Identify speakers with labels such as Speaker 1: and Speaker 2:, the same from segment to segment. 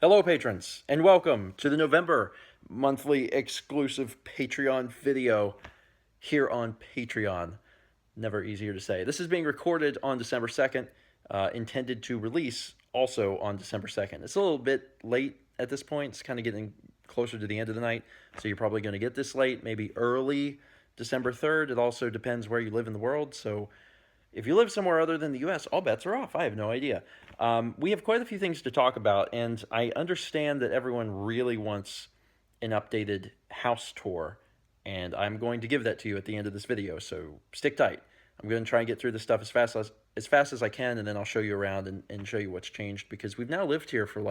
Speaker 1: Hello, patrons, and welcome to the November monthly exclusive Patreon video here on Patreon. Never easier to say. This is being recorded on December 2nd, intended to release also on December 2nd. It's a little bit late at this point. It's kind of getting closer to the end of the night, so you're probably going to get this late, maybe early December 3rd. It also depends where you live in the world, so if you live somewhere other than the US, all bets are off. I have no idea. We have quite a few things to talk about, and I understand that everyone really wants an updated house tour, and I'm going to give that to you at the end of this video, so stick tight. I'm going to try and get through this stuff as fast as I can, and then I'll show you around and show you what's changed, because we've now lived here for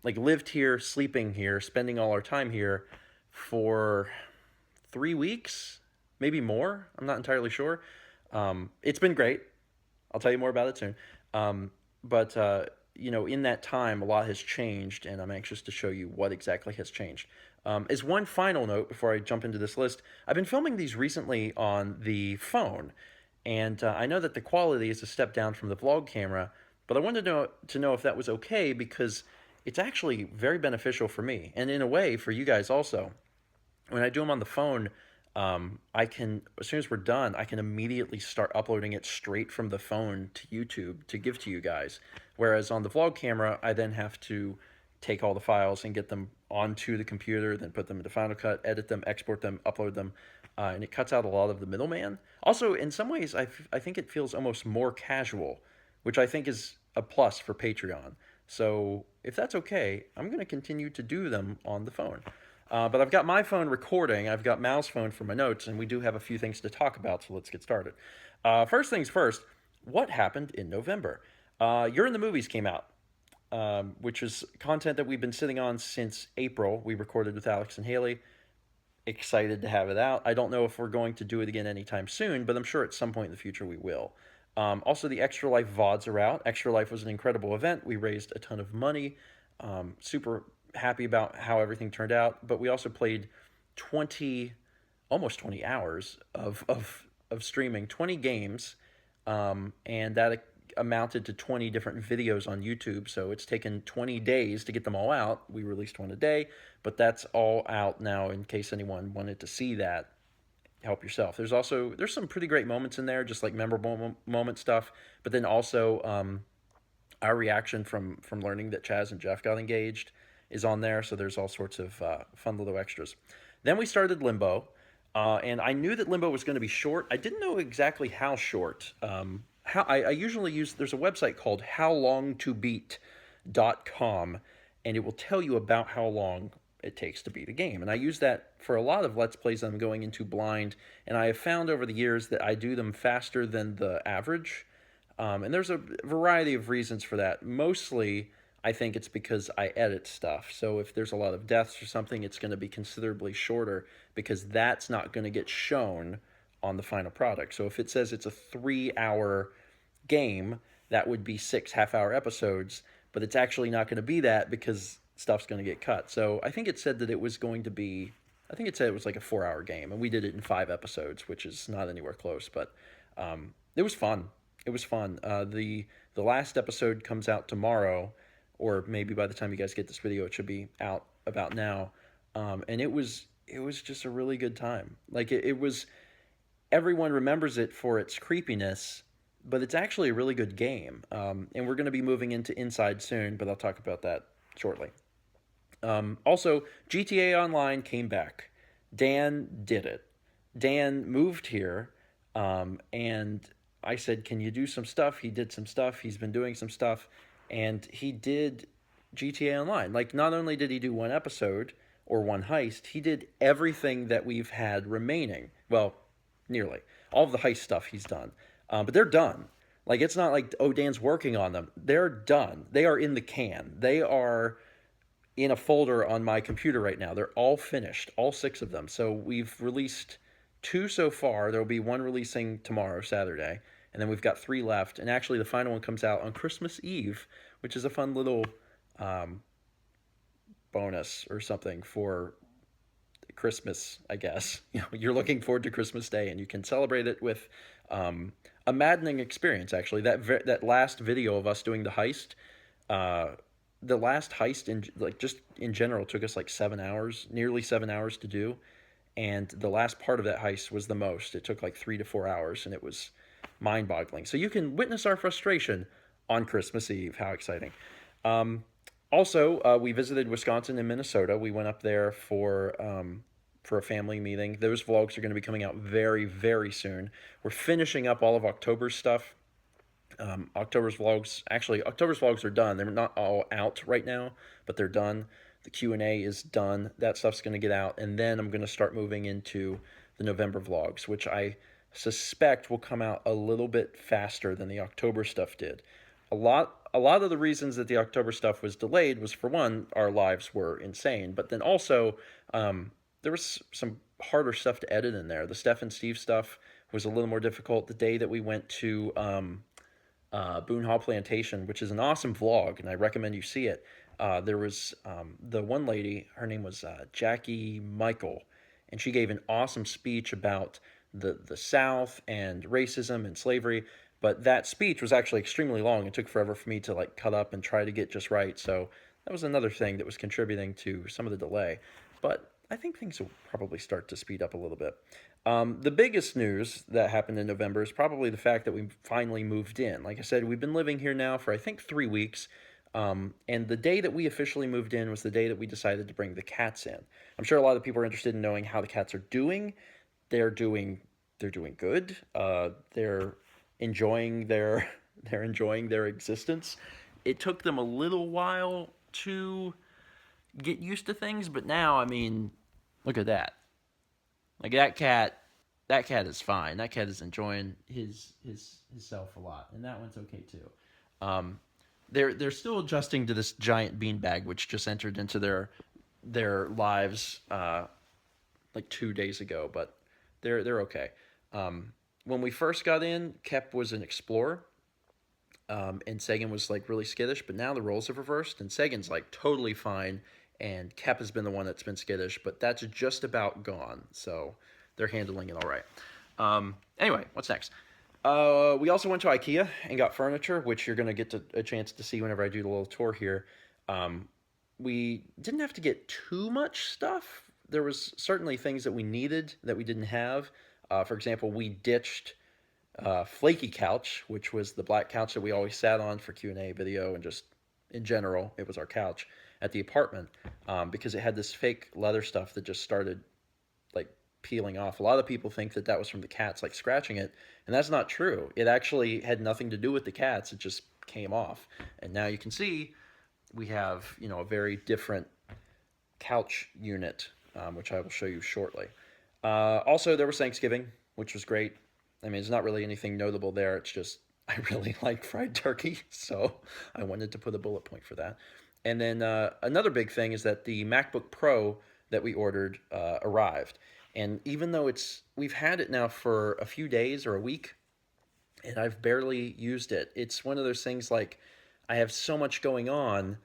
Speaker 1: lived here, sleeping here, spending all our time here for 3 weeks, maybe more. I'm not entirely sure. It's been great. I'll tell you more about it soon. But in that time, a lot has changed, and I'm anxious to show you what exactly has changed. As one final note before I jump into this list, I've been filming these recently on the phone, and I know that the quality is a step down from the vlog camera, but I wanted to know if that was okay because it's actually very beneficial for me, and in a way for you guys also. When I do them on the phone, I can, as soon as we're done, I can immediately start uploading it straight from the phone to YouTube to give to you guys. Whereas on the vlog camera, I then have to take all the files and get them onto the computer, then put them into Final Cut, edit them, export them, upload them, and it cuts out a lot of the middleman. Also, in some ways, I think it feels almost more casual, which I think is a plus for Patreon. So if that's okay, I'm going to continue to do them on the phone. But I've got my phone recording. I've got Mal's phone for my notes, and we do have a few things to talk about, so let's get started. First things first, what happened in November? You're in the Movies came out, which is content that we've been sitting on since April. We recorded with Alex and Haley. Excited to have it out. I don't know if we're going to do it again anytime soon, but I'm sure at some point in the future we will. Also, the Extra Life VODs are out. Extra Life was an incredible event. We raised a ton of money. Super happy about how everything turned out. But we also played 20, almost 20 hours of streaming, 20 games, and that amounted to 20 different videos on YouTube. So it's taken 20 days to get them all out. We released one a day, but that's all out now in case anyone wanted to see that. Help yourself. There's some pretty great moments in there, just like memorable moment stuff. But then also our reaction from learning that Chaz and Jeff got engaged is on there. So there's all sorts of fun little extras. Then we started Limbo, and I knew that Limbo was going to be short. I didn't know exactly how short. I usually use there's a website called howlongtobeat.com, and it will tell you about how long it takes to beat a game. And I use that for a lot of Let's Plays that I'm going into blind, and I have found over the years that I do them faster than the average. And there's a variety of reasons for that. Mostly, I think it's because I edit stuff. So if there's a lot of deaths or something, it's going to be considerably shorter because that's not going to get shown on the final product. So if it says it's a 3 hour game, that would be 6 half-hour episodes, but it's actually not going to be that because stuff's going to get cut. So I think it said that it was going to be, I think it said it was like a 4 hour game, and we did it in 5 episodes, which is not anywhere close, but it was fun. It was fun. The last episode comes out tomorrow, or maybe by the time you guys get this video, it should be out about now. And it was just a really good time. Like it was, everyone remembers it for its creepiness, but it's actually a really good game. And we're going to be moving into Inside soon, but I'll talk about that shortly. Also, GTA Online came back. Dan did it. Dan moved here, and I said, "Can you do some stuff?" He did some stuff. He's been doing some stuff, and he did GTA Online. Like, not only did he do one episode or one heist, he did everything that we've had remaining. Well, nearly all of the heist stuff he's done, but they're done. Like, it's not like, oh, Dan's working on them. They're done. They are in the can. They are in a folder on my computer right now. They're all finished, all six of them. So we've released two so far. There will be one releasing tomorrow, Saturday, and then we've got three left. And actually, the final one comes out on Christmas Eve, which is a fun little bonus or something for Christmas, I guess. You're looking forward to Christmas Day, and you can celebrate it with a maddening experience. Actually, that last video of us doing the heist. the last heist in like just in general took us like 7 hours, nearly 7 hours to do, and the last part of that heist was the most. It took like 3 to 4 hours, and it was mind-boggling. So you can witness our frustration on Christmas Eve. How exciting! Um, Also, we visited Wisconsin and Minnesota. We went up there for a family meeting. Those vlogs are going to be coming out very, very soon. We're finishing up all of October's stuff. October's vlogs are done. They're not all out right now, but they're done. The Q&A is done. That stuff's going to get out, and then I'm going to start moving into the November vlogs, which I suspect will come out a little bit faster than the October stuff did. A lot of the reasons that the October stuff was delayed was, for one, our lives were insane, but then also there was some harder stuff to edit in there. The Steph and Steve stuff was a little more difficult. The day that we went to Boone Hall Plantation, which is an awesome vlog, and I recommend you see it. There was the one lady, her name was Jackie Michael, and she gave an awesome speech about the South and racism and slavery. But that speech was actually extremely long. It took forever for me to like cut up and try to get just right. So that was another thing that was contributing to some of the delay. But I think things will probably start to speed up a little bit. The biggest news that happened in November is probably the fact that we finally moved in. Like I said, we've been living here now for I think 3 weeks. And the day that we officially moved in was the day that we decided to bring the cats in. I'm sure a lot of people are interested in knowing how the cats are doing. They're doing they're doing good. They're enjoying their they're enjoying their existence. It took them a little while to get used to things, but now, I mean, look at that. Like that cat is fine. That cat is enjoying his himself a lot, and that one's okay too. Um, they're still adjusting to this giant beanbag, which just entered into their lives like 2 days ago, but they're okay. When we first got in, Kep was an explorer, and Sagan was like really skittish. But now the roles have reversed, and Sagan's like totally fine, and Kep has been the one that's been skittish. But that's just about gone, so they're handling it all right. Anyway, what's next? We also went to IKEA and got furniture, which you're gonna get a chance to see whenever I do the little tour here. Um, we didn't have to get too much stuff. There was certainly things that we needed that we didn't have. For example, we ditched Flaky Couch, which was the black couch that we always sat on for Q&A video, and just in general, it was our couch at the apartment, because it had this fake leather stuff that just started like peeling off. A lot of people think that that was from the cats like scratching it, and that's not true. It actually had nothing to do with the cats. It just came off, and now you can see we have, a very different couch unit, which I will show you shortly. Also, there was Thanksgiving, which was great. I mean, it's not really anything notable there. It's just I really like fried turkey, so I wanted to put a bullet point for that. And then another big thing is that the MacBook Pro that we ordered arrived. And even though we've had it now for a few days or a week, and I've barely used it. It's one of those things like I have so much going on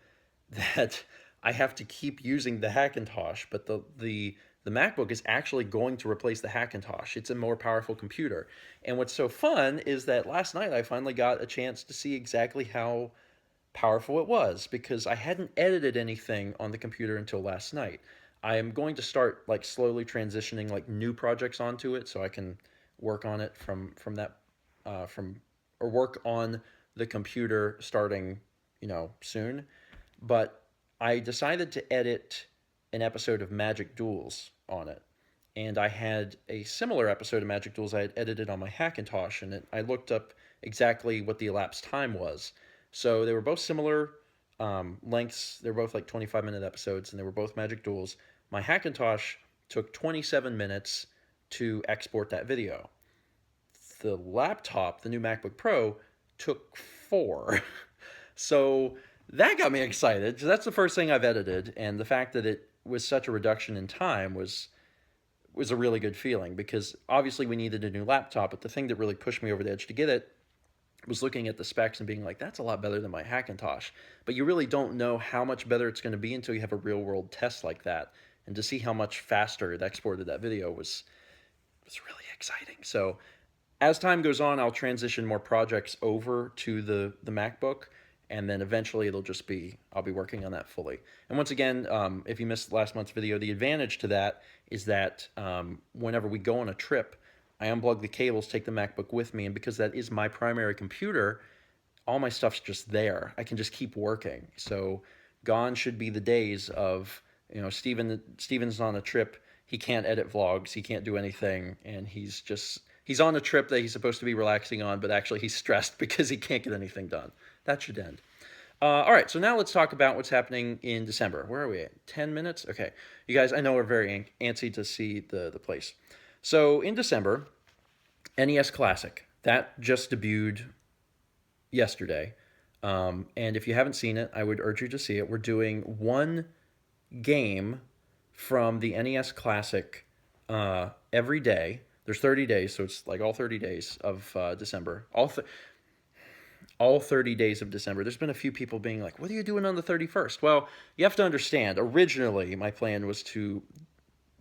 Speaker 1: that I have to keep using the Hackintosh, but the MacBook is actually going to replace the Hackintosh. It's a more powerful computer. And what's so fun is that last night I finally got a chance to see exactly how powerful it was, because I hadn't edited anything on the computer until last night. I am going to start like slowly transitioning like new projects onto it so I can work on it from that from or work on the computer starting, soon. But I decided to edit an episode of Magic Duels on it. And I had a similar episode of Magic Duels I had edited on my Hackintosh, and I looked up exactly what the elapsed time was. So they were both similar lengths. They were both like 25-minute episodes, and they were both Magic Duels. My Hackintosh took 27 minutes to export that video. The laptop, the new MacBook Pro, took 4. So that got me excited. So that's the first thing I've edited, and the fact that it was such a reduction in time was a really good feeling, because obviously we needed a new laptop, but the thing that really pushed me over the edge to get it was looking at the specs and being like, that's a lot better than my Hackintosh. But you really don't know how much better it's going to be until you have a real world test like that. And to see how much faster it exported that video was really exciting. So as time goes on, I'll transition more projects over to the MacBook, and then eventually it'll just be I'll be working on that fully. And once again, if you missed last month's video, the advantage to that is that whenever we go on a trip, I unplug the cables, take the MacBook with me, and because that is my primary computer, all my stuff's just there. I can just keep working. So gone should be the days of, Steven's on a trip. He can't edit vlogs. He can't do anything, and he's on a trip that he's supposed to be relaxing on, but actually he's stressed because he can't get anything done. That should end. All right, so now let's talk about what's happening in December. Where are we at? 10 minutes? Okay. You guys, I know we're very antsy to see the place. So in December, NES Classic. That just debuted yesterday. And if you haven't seen it, I would urge you to see it. We're doing one game from the NES Classic every day. There's 30 days, so it's like all 30 days of December. All 30 days of December. There's been a few people being like, what are you doing on the 31st? Well, you have to understand, originally my plan was to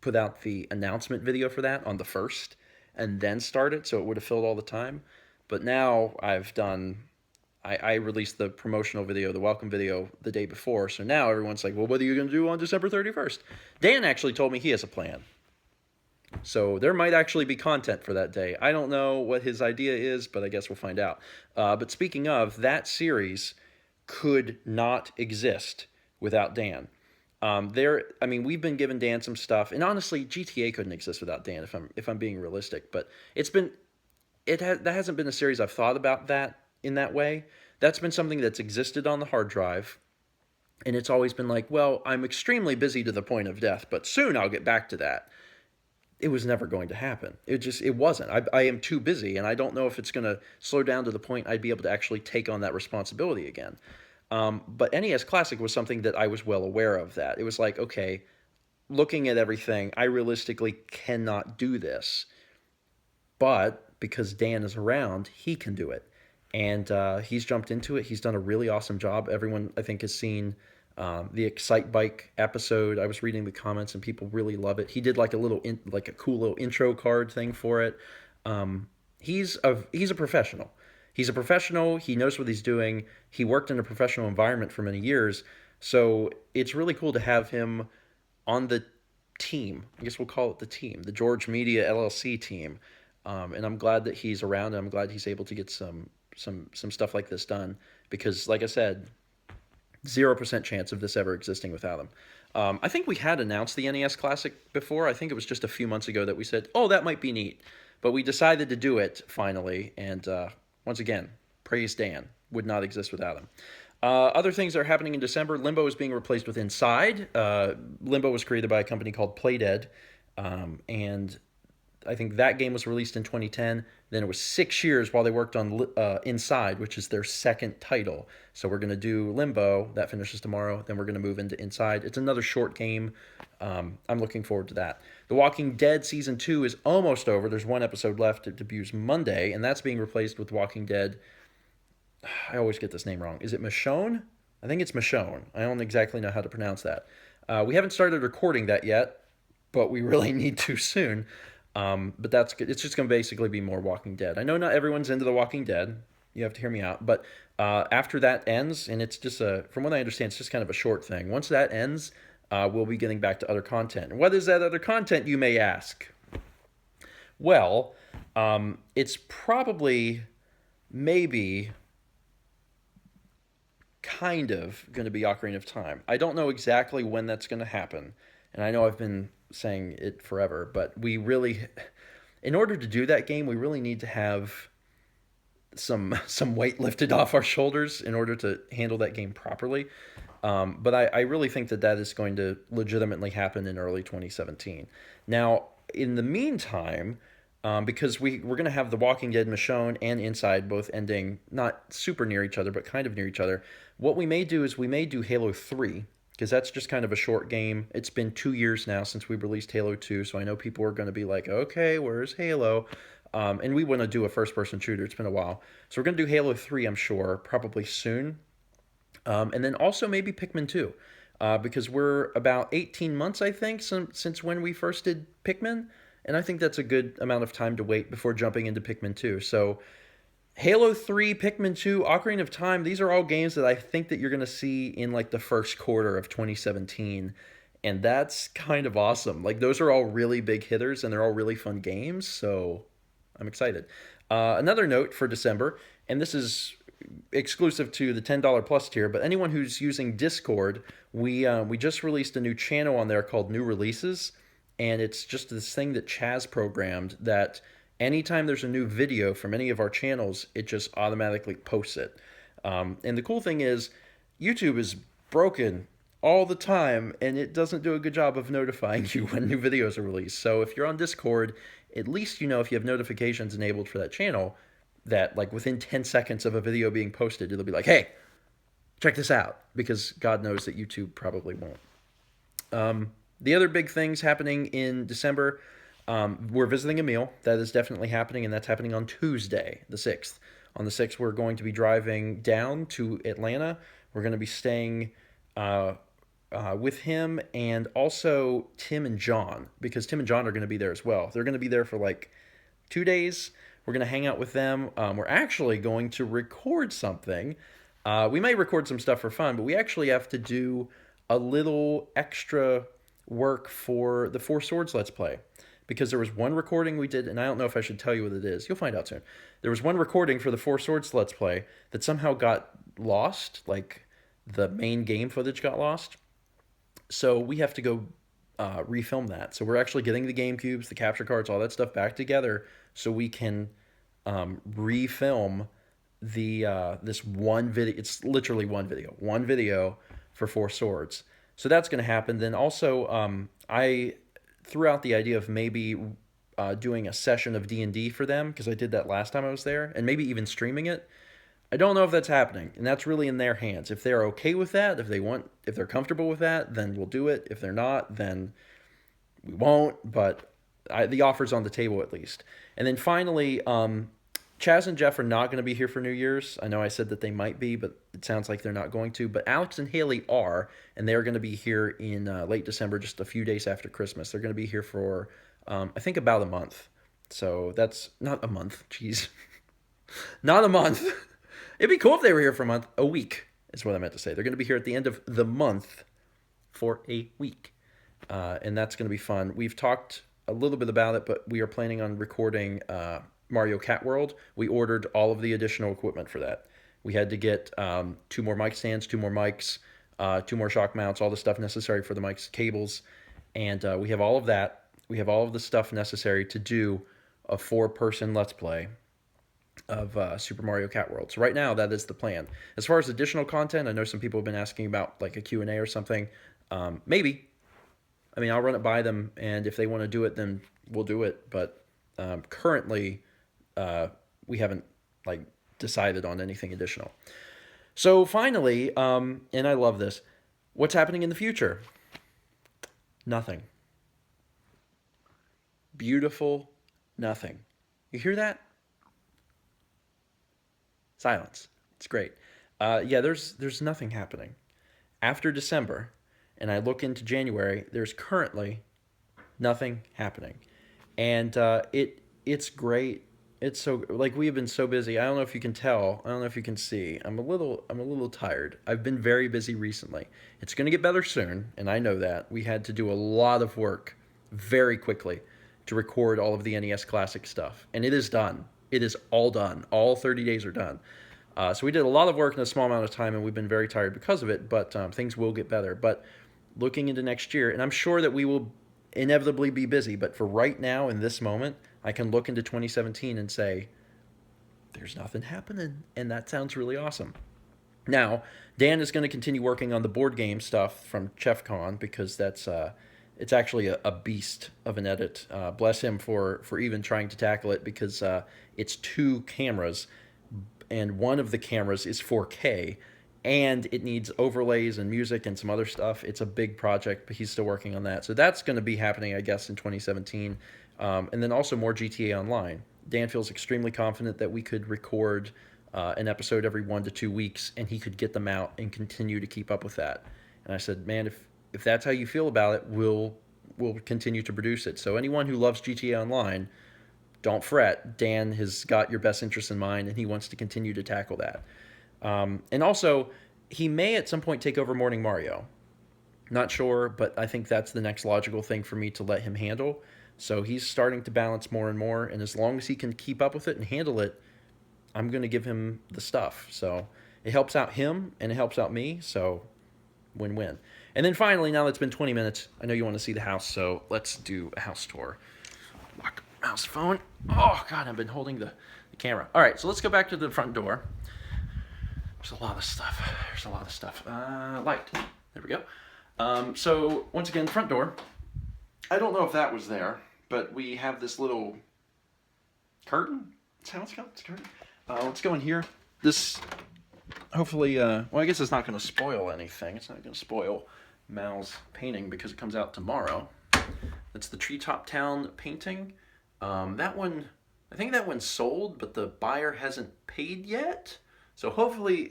Speaker 1: put out the announcement video for that on the 1st and then start it, so it would have filled all the time. But now I released the promotional video, the welcome video, the day before. So now everyone's like, well, what are you going to do on December 31st? Dan actually told me he has a plan. So there might actually be content for that day. I don't know what his idea is, but I guess we'll find out. But speaking of, that series could not exist without Dan. We've been giving Dan some stuff, and honestly, GTA couldn't exist without Dan if I'm being realistic. But that hasn't been a series I've thought about that in that way. That's been something that's existed on the hard drive, and it's always been like, well, I'm extremely busy to the point of death, but soon I'll get back to that. It was never going to happen. It wasn't. I am too busy, and I don't know if it's going to slow down to the point I'd be able to actually take on that responsibility again. But NES Classic was something that I was well aware of that. It was like, okay, looking at everything, I realistically cannot do this. But because Dan is around, he can do it. And he's jumped into it. He's done a really awesome job. Everyone, I think, has seen the Excite Bike episode. I was reading the comments, and people really love it. He did like a cool little intro card thing for it. He's a professional. He's a professional. He knows what he's doing. He worked in a professional environment for many years. So it's really cool to have him on the team. I guess we'll call it the team, the George Media LLC team. And I'm glad that he's around. And I'm glad he's able to get some stuff like this done, because, like I said, 0% chance of this ever existing without him. I think we had announced the NES Classic before. I think it was just a few months ago that we said, oh, that might be neat. But we decided to do it finally. And once again, praise Dan. Would not exist without him. Other things that are happening in December. Limbo is being replaced with Inside. Limbo was created by a company called Playdead. And I think that game was released in 2010. Then it was 6 years while they worked on Inside, which is their second title. So we're going to do Limbo. That finishes tomorrow. Then we're going to move into Inside. It's another short game. I'm looking forward to that. The Walking Dead Season 2 is almost over. There's one episode left. It debuts Monday, and that's being replaced with Walking Dead. I always get this name wrong. Is it Michonne? I think it's Michonne. I don't exactly know how to pronounce that. We haven't started recording that yet, but we really need to soon. But that's good. It's just going to basically be more Walking Dead. I know not everyone's into The Walking Dead. You have to hear me out. But after that ends, and it's just from what I understand, it's just kind of a short thing. Once that ends, we'll be getting back to other content. And what is that other content, you may ask? Well, it's probably, maybe, kind of going to be Ocarina of Time. I don't know exactly when that's going to happen. And I know I've been saying it forever, but we really, in order to do that game, we really need to have some weight lifted off our shoulders in order to handle that game properly. But I really think that is going to legitimately happen in early 2017. Now, in the meantime, because we're going to have The Walking Dead, Michonne, and Inside both ending not super near each other, but kind of near each other, what we may do is we may do Halo 3, because that's just kind of a short game. It's been 2 years now since we released Halo 2, so I know people are going to be like, okay, where's Halo? And we want to do a first-person shooter. It's been a while. So we're going to do Halo 3, I'm sure, probably soon. And then also maybe Pikmin 2, because we're about 18 months, I think, since when we first did Pikmin. And I think that's a good amount of time to wait before jumping into Pikmin 2. So Halo 3, Pikmin 2, Ocarina of Time, these are all games that I think that you're going to see in like the first quarter of 2017. And that's kind of awesome. Like those are all really big hitters and they're all really fun games, so I'm excited. Another note for December, and this is exclusive to the $10 plus tier, but anyone who's using Discord, we just released a new channel on there called New Releases, and it's just this thing that Chaz programmed that anytime there's a new video from any of our channels, it just automatically posts it. And the cool thing is, YouTube is broken all the time, and it doesn't do a good job of notifying you when new videos are released. So if you're on Discord, at least you know if you have notifications enabled for that channel, that like within 10 seconds of a video being posted, it'll be like, hey, check this out, because God knows that YouTube probably won't. The other big things happening in December, we're visiting Emil. That is definitely happening, and that's happening on Tuesday, the 6th. On the 6th, we're going to be driving down to Atlanta. We're going to be staying with him and also Tim and John, because Tim and John are going to be there as well. They're going to be there for like 2 days. We're going to hang out with them. We're actually going to record something. We may record some stuff for fun, but we actually have to do a little extra work for the Four Swords Let's Play. Because there was one recording we did, and I don't know if I should tell you what it is. You'll find out soon. There was one recording for the Four Swords Let's Play that somehow got lost, like the main game footage got lost. So we have to go refilm that. So we're actually getting the game cubes, the capture cards, all that stuff back together so we can refilm this one video. It's literally one video for Four Swords. So that's going to happen. Then also, I threw out the idea of maybe doing a session of D&D for them, because I did that last time I was there, and maybe even streaming it. I don't know if that's happening, and that's really in their hands. If they're okay with that, if they're comfortable with that, then we'll do it. If they're not, then we won't. But the offer's on the table at least. And then finally, Chaz and Jeff are not going to be here for New Year's. I know I said that they might be, but it sounds like they're not going to. But Alex and Haley are, and they're going to be here in late December, just a few days after Christmas. They're going to be here for, I think, about a month. So that's not a month. Jeez. Not a month. It'd be cool if they were here for a month. A week is what I meant to say. They're going to be here at the end of the month for a week. And that's going to be fun. We've talked a little bit about it, but we are planning on recording Mario Cat World. We ordered all of the additional equipment for that. We had to get 2 more mic stands, 2 more mics, 2 more shock mounts, all the stuff necessary for the mics, cables. And we have all of that. We have all of the stuff necessary to do a 4-person Let's Play of Super Mario Cat World. So right now, that is the plan. As far as additional content, I know some people have been asking about like a Q&A or something. Maybe. I mean, I'll run it by them, and if they want to do it, then we'll do it. But currently, we haven't like decided on anything additional. So finally, and I love this, what's happening in the future? Nothing. Beautiful nothing. You hear that? Silence. It's great. Yeah, there's nothing happening. After December, and I look into January, there's currently nothing happening. And it's great. It's so, like, we have been so busy. I don't know if you can tell. I don't know if you can see. I'm a little tired. I've been very busy recently. It's going to get better soon, and I know that. We had to do a lot of work very quickly to record all of the NES Classic stuff, and it is done. It is all done. All 30 days are done. So we did a lot of work in a small amount of time, and we've been very tired because of it, but things will get better. But looking into next year, and I'm sure that we will inevitably be busy, but for right now, in this moment, I can look into 2017 and say, there's nothing happening, and that sounds really awesome. Now, Dan is going to continue working on the board game stuff from ChefCon, because that's it's actually a beast of an edit. Bless him for even trying to tackle it, because it's 2 cameras, and one of the cameras is 4K, and it needs overlays and music and some other stuff. It's a big project, but he's still working on that. So that's going to be happening, I guess, in 2017. And then also more GTA Online. Dan feels extremely confident that we could record an episode every 1 to 2 weeks, and he could get them out and continue to keep up with that. And I said, man, if that's how you feel about it, we'll continue to produce it. So anyone who loves GTA Online, don't fret. Dan has got your best interest in mind, and he wants to continue to tackle that. And also, he may at some point take over Morning Mario. Not sure, but I think that's the next logical thing for me to let him handle. So he's starting to balance more and more, and as long as he can keep up with it and handle it, I'm going to give him the stuff. So it helps out him and it helps out me. So win-win. And then finally, now that it's been 20 minutes, I know you want to see the house, so let's do a house tour. Lock mouse phone. Oh, God, I've been holding the camera. All right, so let's go back to the front door. There's a lot of stuff. Light. There we go. So once again, front door. I don't know if that was there, but we have this little curtain. That's how it's called. It's a curtain. Let's go in here. This, hopefully, well, I guess it's not going to spoil anything. It's not going to spoil Mal's painting because it comes out tomorrow. That's the Treetop Town painting. That one, I think that one's sold, but the buyer hasn't paid yet. So hopefully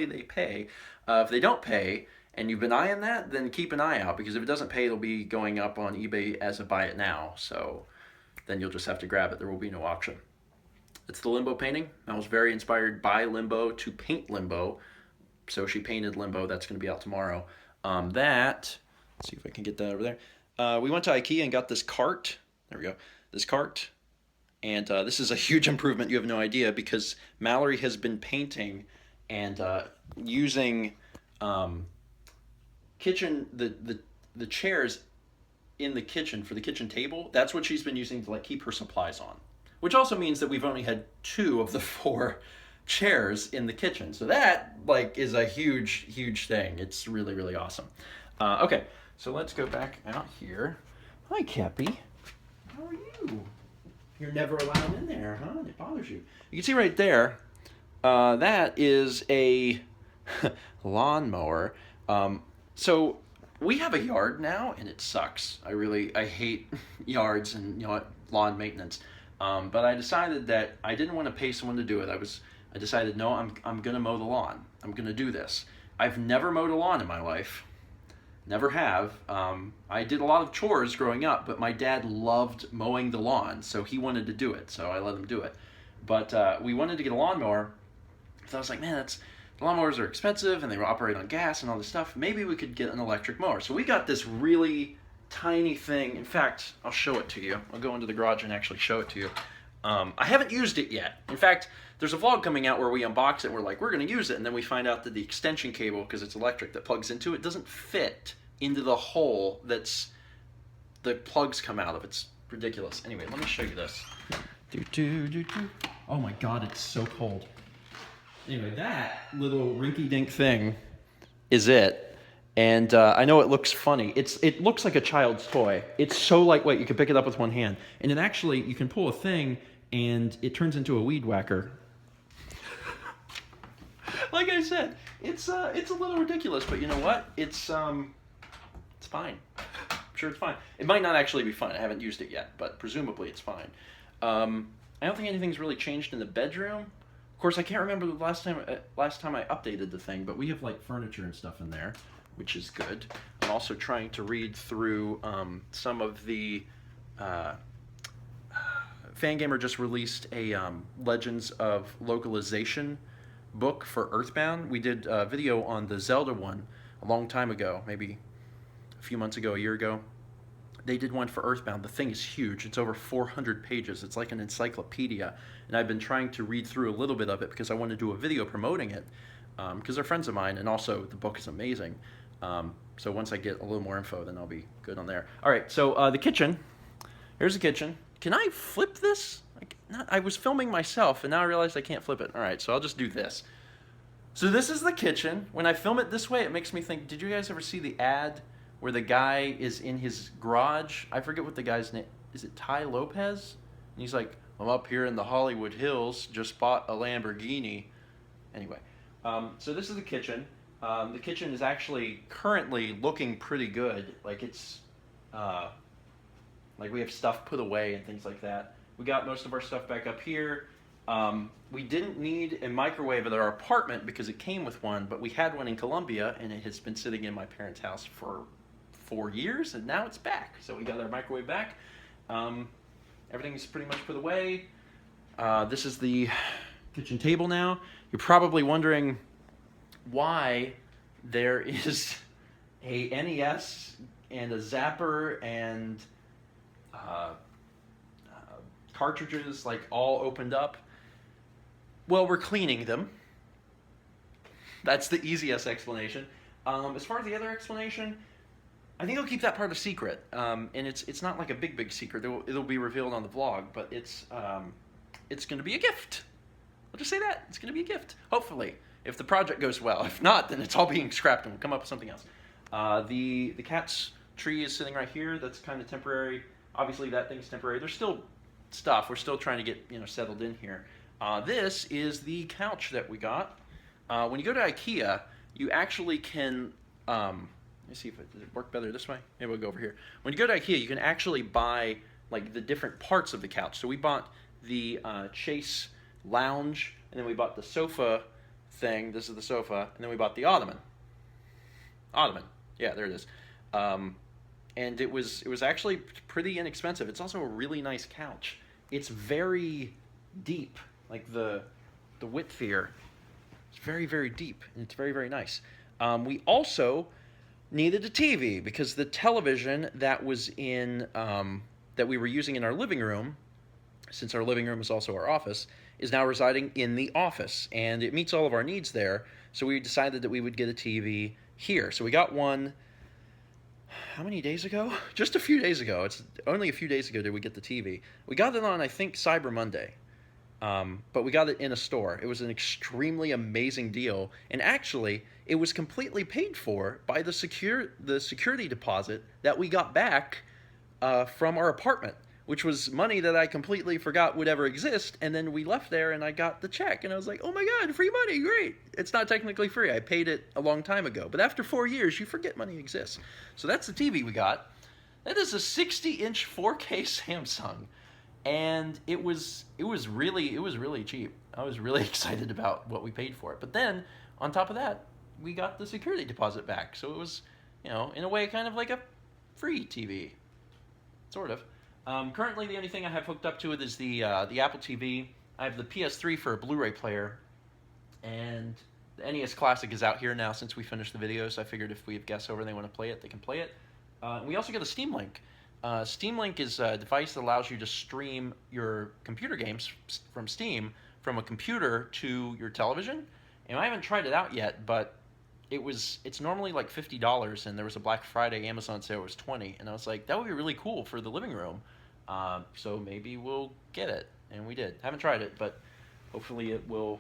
Speaker 1: they pay. If they don't pay, and you've been eyeing that, then keep an eye out, because if it doesn't pay, it'll be going up on eBay as a buy it now. So then you'll just have to grab it. There will be no auction. It's the Limbo painting. I was very inspired by Limbo to paint Limbo. So she painted Limbo. That's going to be out tomorrow. Let's see if I can get that over there. We went to IKEA and got this cart. There we go. This cart. And this is a huge improvement. You have no idea, because Mallory has been painting and using the chairs in the kitchen for the kitchen table. That's what she's been using to keep her supplies on, which also means that we've only had 2 of the 4 chairs in the kitchen. So that is a huge thing. It's really, really awesome. Okay, so let's go back out here. Hi, Cappy. How are you? You're never allowed in there, huh? It bothers you. You can see right there, that is a lawnmower. So we have a yard now, and it sucks. I hate yards and lawn maintenance. But I decided that I didn't want to pay someone to do it. I decided, no, I'm gonna mow the lawn. I'm gonna do this. I've never mowed a lawn in my life. Never have. I did a lot of chores growing up, but my dad loved mowing the lawn, so he wanted to do it, so I let him do it. But we wanted to get a lawnmower, so I was like, man, lawnmowers are expensive, and they operate on gas and all this stuff. Maybe we could get an electric mower. So we got this really tiny thing. In fact, I'll show it to you. I'll go into the garage and actually show it to you. I haven't used it yet. In fact, there's a vlog coming out where we unbox it, and we're like, we're going to use it, and then we find out that the extension cable, because it's electric, that plugs into it, doesn't fit into the hole that's the plugs come out of. It's ridiculous. Anyway, let me show you this. Oh my God, it's so cold. Anyway, that little rinky-dink thing is it. And I know it looks funny. It looks like a child's toy. It's so lightweight, you can pick it up with one hand. And it actually, you can pull a thing, and it turns into a weed whacker. Like I said, it's a little ridiculous, but you know what? It's fine. I'm sure it's fine. It might not actually be fun. I haven't used it yet, but presumably it's fine. I don't think anything's really changed in the bedroom. Of course, I can't remember the last time I updated the thing, but we have furniture and stuff in there, which is good. I'm also trying to read through some of the. Fangamer just released a Legends of Localization book for Earthbound. We did a video on the Zelda one a long time ago, maybe a few months ago, a year ago. They did one for Earthbound. The thing is huge. It's over 400 pages. It's like an encyclopedia. And I've been trying to read through a little bit of it because I want to do a video promoting it, because they're friends of mine, and also the book is amazing. So once I get a little more info, then I'll be good on there. All right, so the kitchen. Here's the kitchen. Can I flip this? I was filming myself, and now I realized I can't flip it. All right, so I'll just do this. So this is the kitchen. When I film it this way, it makes me think, did you guys ever see the ad where the guy is in his garage? I forget what the guy's name is. It Ty Lopez? And he's like, I'm up here in the Hollywood Hills, just bought a Lamborghini. Anyway, so this is the kitchen. The kitchen is actually currently looking pretty good. It's we have stuff put away and things like that. We got most of our stuff back up here. We didn't need a microwave at our apartment because it came with one, but we had one in Colombia, and it has been sitting in my parents' house for 4 years, and now it's back. So we got our microwave back. Everything's pretty much put away. This is the kitchen table now. You're probably wondering why there is a NES and a Zapper and cartridges like all opened up. Well, we're cleaning them. That's the easiest explanation. As far as the other explanation, I think I'll keep that part a secret. And it's not like a big secret. It'll be revealed on the vlog, but it's going to be a gift. I'll just say that. It's going to be a gift. Hopefully, if the project goes well. If not, then it's all being scrapped and we'll come up with something else. The cat's tree is sitting right here. That's kind of temporary. Obviously, that thing's temporary. There's still stuff. We're still trying to get settled in here. This is the couch that we got. When you go to IKEA, you actually can. Let me see if does it work better this way. Maybe we'll go over here. When you go to IKEA, you can actually buy like the different parts of the couch. So we bought the Chase lounge, and then we bought the sofa thing. This is the sofa, and then we bought the ottoman. Yeah, there it is. And it was actually pretty inexpensive. It's also a really nice couch. It's very deep, like the width here. It's very deep, and it's very nice. We also needed a TV because the television that was in that we were using in our living room, since our living room is also our office, is now residing in the office, and it meets all of our needs there. So we decided that we would get a TV here. So we got one. How many days ago? Just a few days ago. It's only a few days ago did we get the TV. We got it on, I think, Cyber Monday. But we got it in a store. It was an extremely amazing deal. And actually, it was completely paid for by the security deposit that we got back from our apartment, which was money that I completely forgot would ever exist. And then we left there and I got the check. And I was like, oh my God, free money, great. It's not technically free. I paid it a long time ago. But after 4 years, you forget money exists. So that's the TV we got. That is a 60-inch 4K Samsung. And it was really cheap. I was really excited about what we paid for it. But then, on top of that, we got the security deposit back. So it was, in a way, kind of like a free TV. Sort of. Currently, the only thing I have hooked up to it is the Apple TV. I have the PS3 for a Blu-ray player. And the NES Classic is out here now since we finished the video. So I figured if we have guests over and they want to play it, they can play it. We also get a Steam Link. Steam Link is a device that allows you to stream your computer games from Steam from a computer to your television. And I haven't tried it out yet, but it's normally like $50, and there was a Black Friday Amazon sale, it was $20, and I was like, that would be really cool for the living room. So maybe we'll get it, and we did. Haven't tried it, but hopefully it'll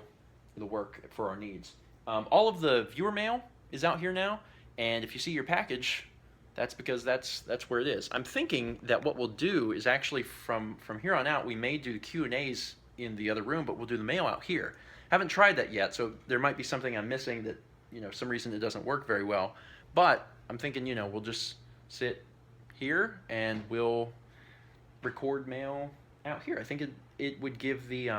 Speaker 1: work for our needs. All of the viewer mail is out here now, and if you see your package, that's because that's where it is. I'm thinking that what we'll do is actually from here on out, we may do the Q&As in the other room, but we'll do the mail out here. Haven't tried that yet, so there might be something I'm missing that, some reason it doesn't work very well. But I'm thinking, we'll just sit here and we'll record mail out here. I think it would give the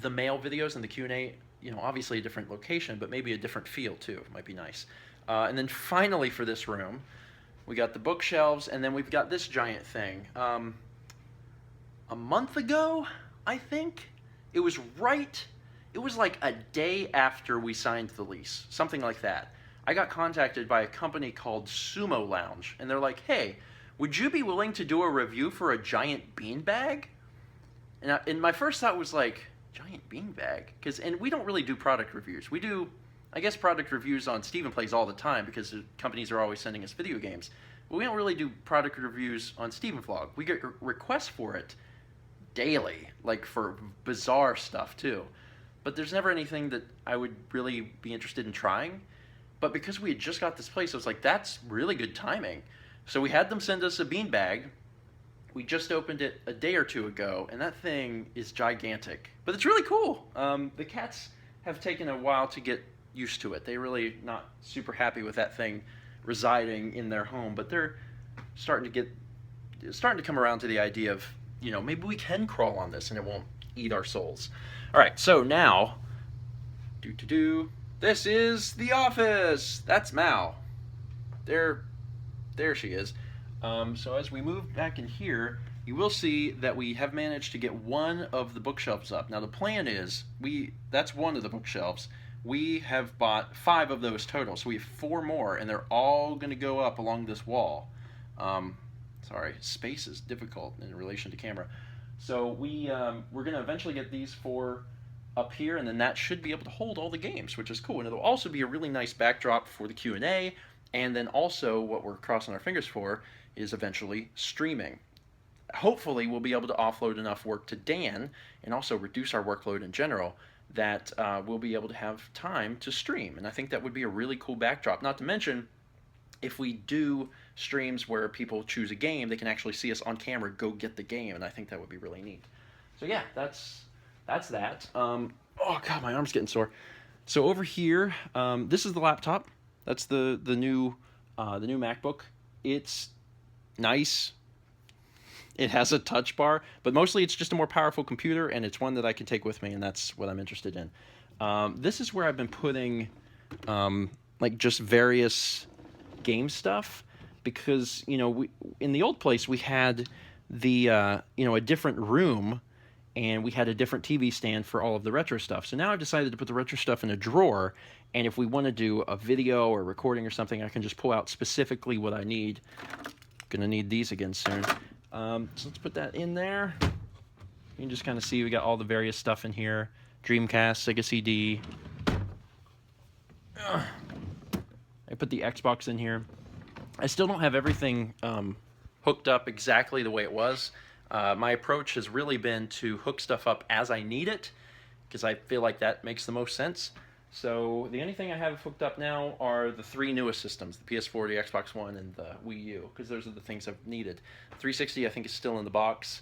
Speaker 1: mail videos and the Q&A, obviously a different location, but maybe a different feel too. It might be nice. And then finally for this room, we got the bookshelves, and then we've got this giant thing. A month ago, I think, it was like a day after we signed the lease, something like that. I got contacted by a company called Sumo Lounge, and they're like, hey, would you be willing to do a review for a giant beanbag? And my first thought was like, giant beanbag? And we don't really do product reviews. We do, I guess, product reviews on Stephen Plays all the time because the companies are always sending us video games. But we don't really do product reviews on Stephen Vlog. We get requests for it daily, like for bizarre stuff too. But there's never anything that I would really be interested in trying. But because we had just got this place, I was like, that's really good timing. So we had them send us a beanbag. We just opened it a day or two ago, and that thing is gigantic. But it's really cool. The cats have taken a while to get used to it. They're really not super happy with that thing residing in their home, but they're starting to come around to the idea of, maybe we can crawl on this and it won't eat our souls. All right, so now, this is the office. That's Mal. There she is. So as we move back in here, you will see that we have managed to get one of the bookshelves up. Now the plan is that's one of the bookshelves. We have bought 5 of those total, so we have 4 more, and they're all going to go up along this wall. Um, Sorry, space is difficult in relation to camera. So we're going to eventually get these 4 up here, and then that should be able to hold all the games, which is cool. And it'll also be a really nice backdrop for the Q&A, and then also what we're crossing our fingers for is eventually streaming. Hopefully we'll be able to offload enough work to Dan and also reduce our workload in general that we'll be able to have time to stream. And I think that would be a really cool backdrop. Not to mention, if we do streams where people choose a game, they can actually see us on camera go get the game, and I think that would be really neat. So yeah, that's that. Oh god, my arm's getting sore. So over here, this is the laptop. That's the new MacBook. It's nice. It has a touch bar, but mostly it's just a more powerful computer, and it's one that I can take with me, and that's what I'm interested in. This is where I've been putting like just various game stuff, because in the old place we had the a different room, and we had a different TV stand for all of the retro stuff. So now I've decided to put the retro stuff in a drawer, and if we want to do a video or recording or something, I can just pull out specifically what I need. Gonna need these again soon. So let's put that in there. You can just kind of see we got all the various stuff in here. Dreamcast, Sega CD. I put the Xbox in here. I still don't have everything hooked up exactly the way it was. My approach has really been to hook stuff up as I need it, because I feel like that makes the most sense. So the only thing I have hooked up now are the 3 newest systems, the PS4, the Xbox One, and the Wii U, because those are the things I've needed. 360 I think is still in the box.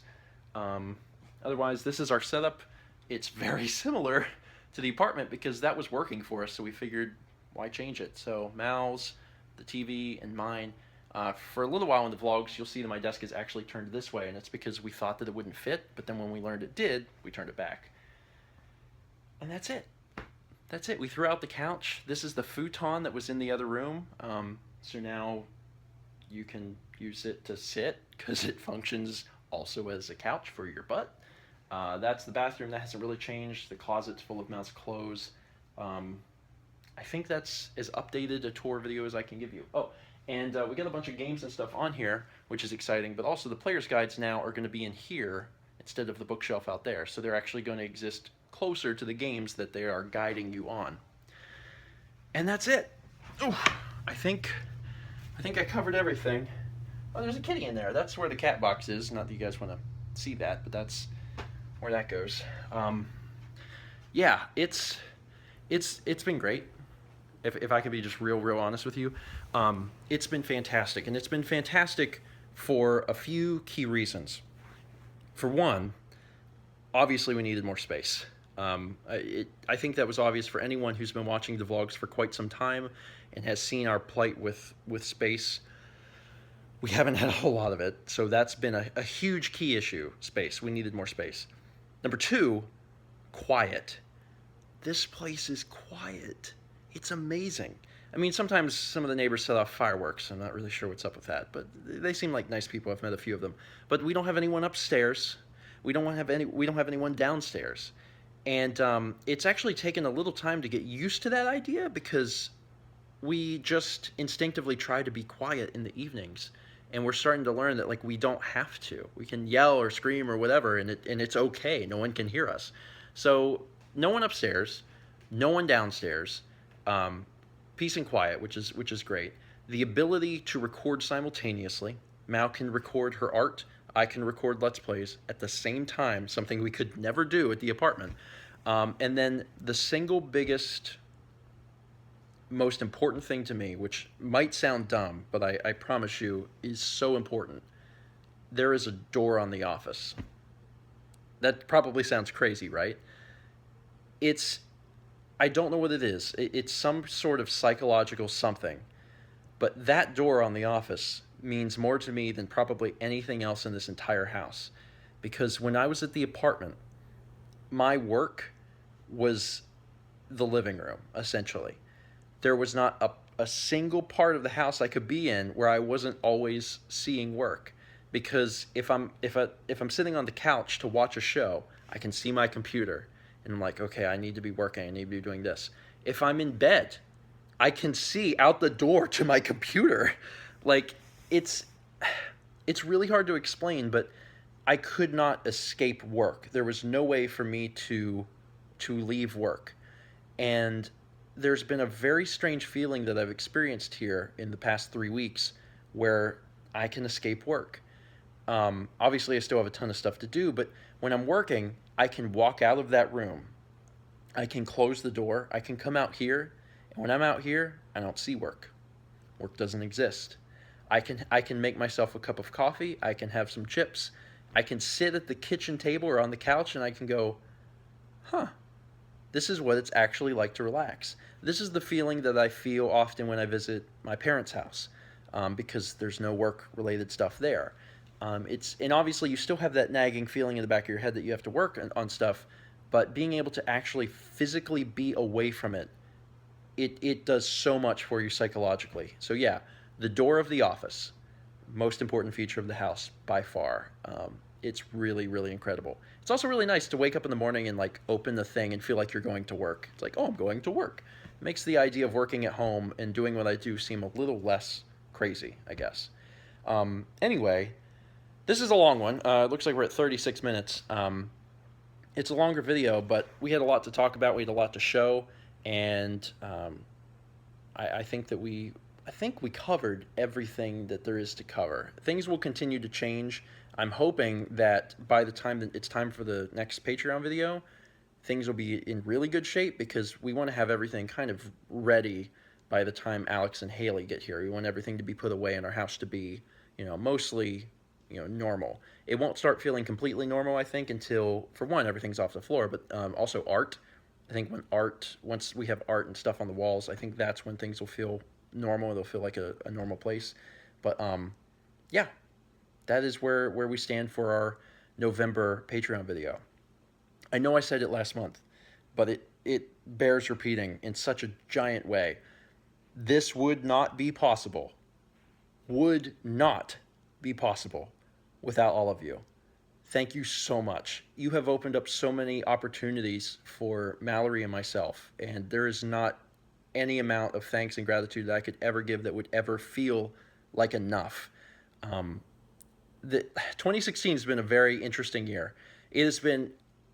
Speaker 1: Otherwise, this is our setup. It's very similar to the apartment because that was working for us, so we figured, why change it? So mouse, the TV, and mine. For a little while in the vlogs, you'll see that my desk is actually turned this way, and it's because we thought that it wouldn't fit, but then when we learned it did, we turned it back. And that's it. That's it. We threw out the couch. This is the futon that was in the other room. So now you can use it to sit because it functions also as a couch for your butt. That's the bathroom. That hasn't really changed. The closet's full of mouse clothes. I think that's as updated a tour video as I can give you. Oh, and we got a bunch of games and stuff on here, which is exciting, but also the player's guides now are going to be in here instead of the bookshelf out there. So they're actually going to exist closer to the games that they are guiding you on. And that's it. Ooh, I think I covered everything. Oh, there's a kitty in there. That's where the cat box is. Not that you guys want to see that, but that's where that goes. Yeah, it's been great. If I can be just real honest with you, it's been fantastic, and it's been fantastic for a few key reasons. For one, obviously we needed more space. I think that was obvious for anyone who's been watching the vlogs for quite some time and has seen our plight with space. We haven't had a whole lot of it, so that's been a huge key issue, space. We needed more space. Number 2, quiet. This place is quiet. It's amazing. I mean, sometimes some of the neighbors set off fireworks. I'm not really sure what's up with that, but they seem like nice people. I've met a few of them. But we don't have anyone upstairs. We don't have anyone downstairs. And it's actually taken a little time to get used to that idea because we just instinctively try to be quiet in the evenings. And we're starting to learn that, like, we don't have to. We can yell or scream or whatever, and it's okay. No one can hear us. So no one upstairs, no one downstairs, peace and quiet, which is great. The ability to record simultaneously. Mal can record her art. I can record Let's Plays at the same time, something we could never do at the apartment. And then the single biggest, most important thing to me, which might sound dumb, but I promise you is so important. There is a door on the office. That probably sounds crazy, right? I don't know what it is. It's some sort of psychological something. But that door on the office means more to me than probably anything else in this entire house. Because when I was at the apartment, my work was the living room, essentially. There was not a single part of the house I could be in where I wasn't always seeing work. because if I'm sitting on the couch to watch a show, I can see my computer and I'm like, okay, I need to be working, I need to be doing this. If I'm in bed, I can see out the door to my computer. Like it's it's really hard to explain, but I could not escape work. There was no way for me to leave work. And there's been a very strange feeling that I've experienced here in the past 3 weeks where I can escape work. Obviously, I still have a ton of stuff to do, but when I'm working, I can walk out of that room. I can close the door. I can come out here. And when I'm out here, I don't see work. Work doesn't exist. I can make myself a cup of coffee. I can have some chips. I can sit at the kitchen table or on the couch and I can go, huh, this is what it's actually like to relax. This is the feeling that I feel often when I visit my parents' house, because there's no work related stuff there. And obviously you still have that nagging feeling in the back of your head that you have to work on stuff, but being able to actually physically be away from it, it does so much for you psychologically. So yeah, the door of the office, most important feature of the house by far. It's really, really incredible. It's also really nice to wake up in the morning and like open the thing and feel like you're going to work. It's like, oh, I'm going to work. It makes the idea of working at home and doing what I do seem a little less crazy, I guess. Anyway, this is a long one. It looks like we're at 36 minutes. It's a longer video, but we had a lot to talk about. We had a lot to show, and I think that we covered everything that there is to cover. Things will continue to change. I'm hoping that by the time that it's time for the next Patreon video, things will be in really good shape because we want to have everything kind of ready by the time Alex and Haley get here. We want everything to be put away in our house to be, mostly, normal. It won't start feeling completely normal, I think, until, for one, everything's off the floor, but also art. I think once we have art and stuff on the walls, I think that's when things will feel normal. They'll feel like a normal place. But yeah, that is where we stand for our November Patreon video. I know I said it last month, but it bears repeating in such a giant way. This would not be possible. Would not be possible without all of you. Thank you so much. You have opened up so many opportunities for Mallory and myself, and there is not any amount of thanks and gratitude that I could ever give that would ever feel like enough. The 2016 has been a very interesting year. It has been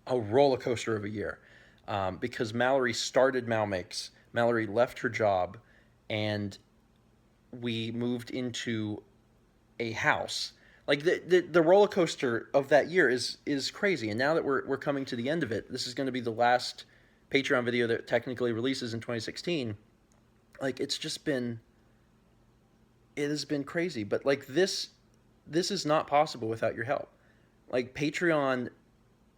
Speaker 1: a roller coaster of a year, because Mallory started Malmakes. Mallory left her job, and we moved into a house. Like the roller coaster of that year is crazy. And now that we're coming to the end of it, this is going to be the last Patreon video that technically releases in 2016. Like it has been crazy. But like this is not possible without your help. Like Patreon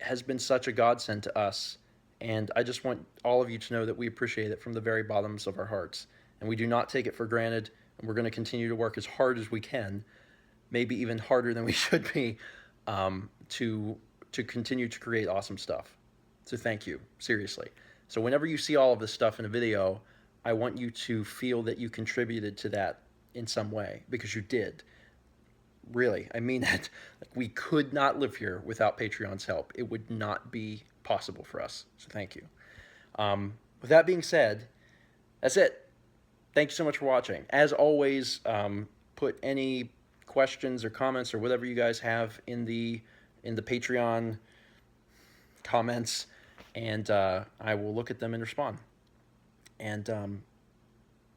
Speaker 1: has been such a godsend to us, and I just want all of you to know that we appreciate it from the very bottoms of our hearts, and we do not take it for granted. And we're going to continue to work as hard as we can, maybe even harder than we should be, to continue to create awesome stuff. So thank you, seriously. So whenever you see all of this stuff in a video, I want you to feel that you contributed to that in some way, because you did. Really, I mean that. Like, we could not live here without Patreon's help. It would not be possible for us. So thank you. With that being said, that's it. Thank you so much for watching. As always, put any questions or comments or whatever you guys have in the Patreon comments, and I will look at them and respond. And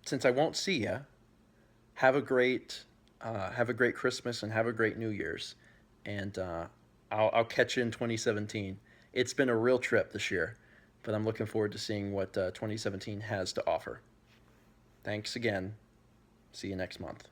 Speaker 1: since I won't see you, have a great Christmas and have a great New Year's, and I'll catch you in 2017. It's been a real trip this year, but I'm looking forward to seeing what 2017 has to offer. Thanks again. See you next month.